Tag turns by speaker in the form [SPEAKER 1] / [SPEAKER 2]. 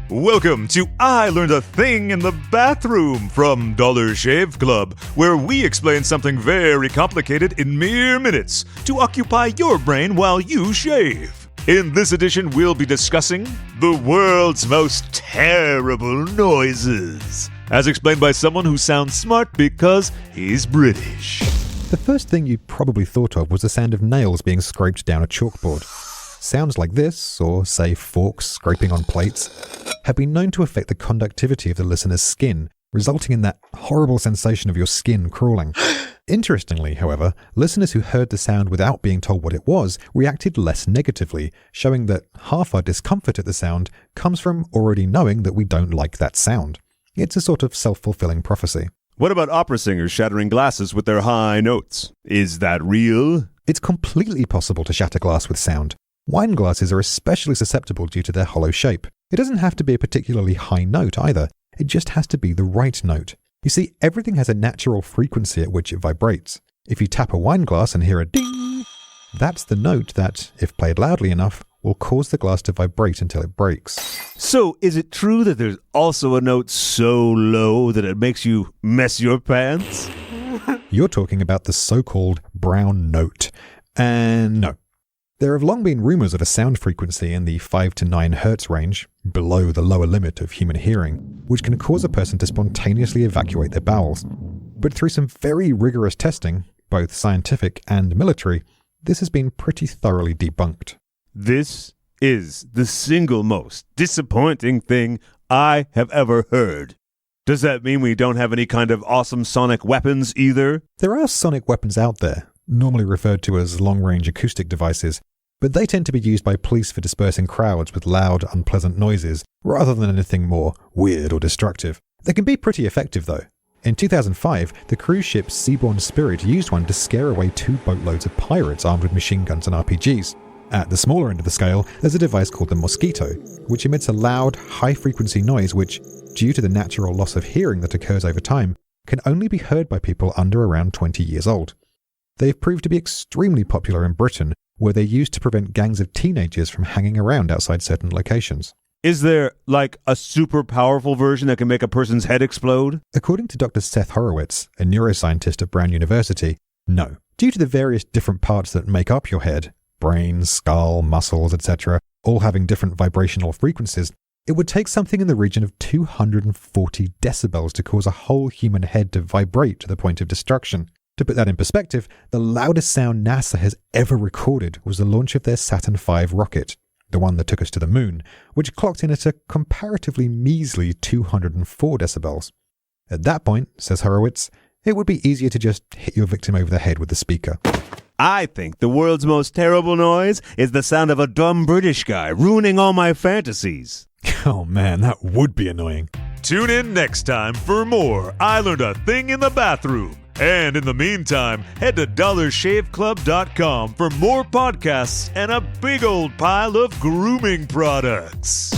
[SPEAKER 1] Welcome to I Learned a Thing in the Bathroom from Dollar Shave Club, where we explain something very complicated in mere minutes to occupy your brain while you shave. In this edition, we'll be discussing the world's most terrible noises, as explained by someone who sounds smart because he's British.
[SPEAKER 2] The first thing you probably thought of was the sound of nails being scraped down a chalkboard. Sounds like this, or say forks scraping on plates, have been known to affect the conductivity of the listener's skin, resulting in that horrible sensation of your skin crawling. Interestingly, however, listeners who heard the sound without being told what it was reacted less negatively, showing that half our discomfort at the sound comes from already knowing that we don't like that sound. It's a sort of self-fulfilling prophecy.
[SPEAKER 1] What about opera singers shattering glasses with their high notes? Is that real?
[SPEAKER 2] It's completely possible to shatter glass with sound. Wine glasses are especially susceptible due to their hollow shape. It doesn't have to be a particularly high note either. It just has to be the right note. You see, everything has a natural frequency at which it vibrates. If you tap a wine glass and hear a ding, that's the note that, if played loudly enough, will cause the glass to vibrate until it breaks.
[SPEAKER 1] So, is it true that there's also a note so low that it makes you mess your pants?
[SPEAKER 2] You're talking about the so-called brown note. And no. There have long been rumours of a sound frequency in the 5 to 9 Hz range, below the lower limit of human hearing, which can cause a person to spontaneously evacuate their bowels. But through some very rigorous testing, both scientific and military, this has been pretty thoroughly debunked.
[SPEAKER 1] This is the single most disappointing thing I have ever heard. Does that mean we don't have any kind of awesome sonic weapons either?
[SPEAKER 2] There are sonic weapons out there, normally referred to as long-range acoustic devices, but they tend to be used by police for dispersing crowds with loud, unpleasant noises, rather than anything more weird or destructive. They can be pretty effective though. In 2005, the cruise ship Seabourn Spirit used one to scare away 2 boatloads of pirates armed with machine guns and RPGs. At the smaller end of the scale, there's a device called the Mosquito, which emits a loud, high-frequency noise which, due to the natural loss of hearing that occurs over time, can only be heard by people under around 20 years old. They've proved to be extremely popular in Britain, where they're used to prevent gangs of teenagers from hanging around outside certain locations.
[SPEAKER 1] Is there, like, a super powerful version that can make a person's head explode?
[SPEAKER 2] According to Dr. Seth Horowitz, a neuroscientist at Brown University, no. Due to the various different parts that make up your head, brain, skull, muscles, etc., all having different vibrational frequencies, it would take something in the region of 240 decibels to cause a whole human head to vibrate to the point of destruction. To put that in perspective, the loudest sound NASA has ever recorded was the launch of their Saturn V rocket, the one that took us to the moon, which clocked in at a comparatively measly 204 decibels. At that point, says Horowitz, it would be easier to just hit your victim over the head with the speaker.
[SPEAKER 1] I think the world's most terrible noise is the sound of a dumb British guy ruining all my fantasies.
[SPEAKER 2] Oh man, that would be annoying.
[SPEAKER 1] Tune in next time for more I Learned a Thing in the Bathroom. And in the meantime, head to dollarshaveclub.com for more podcasts and a big old pile of grooming products.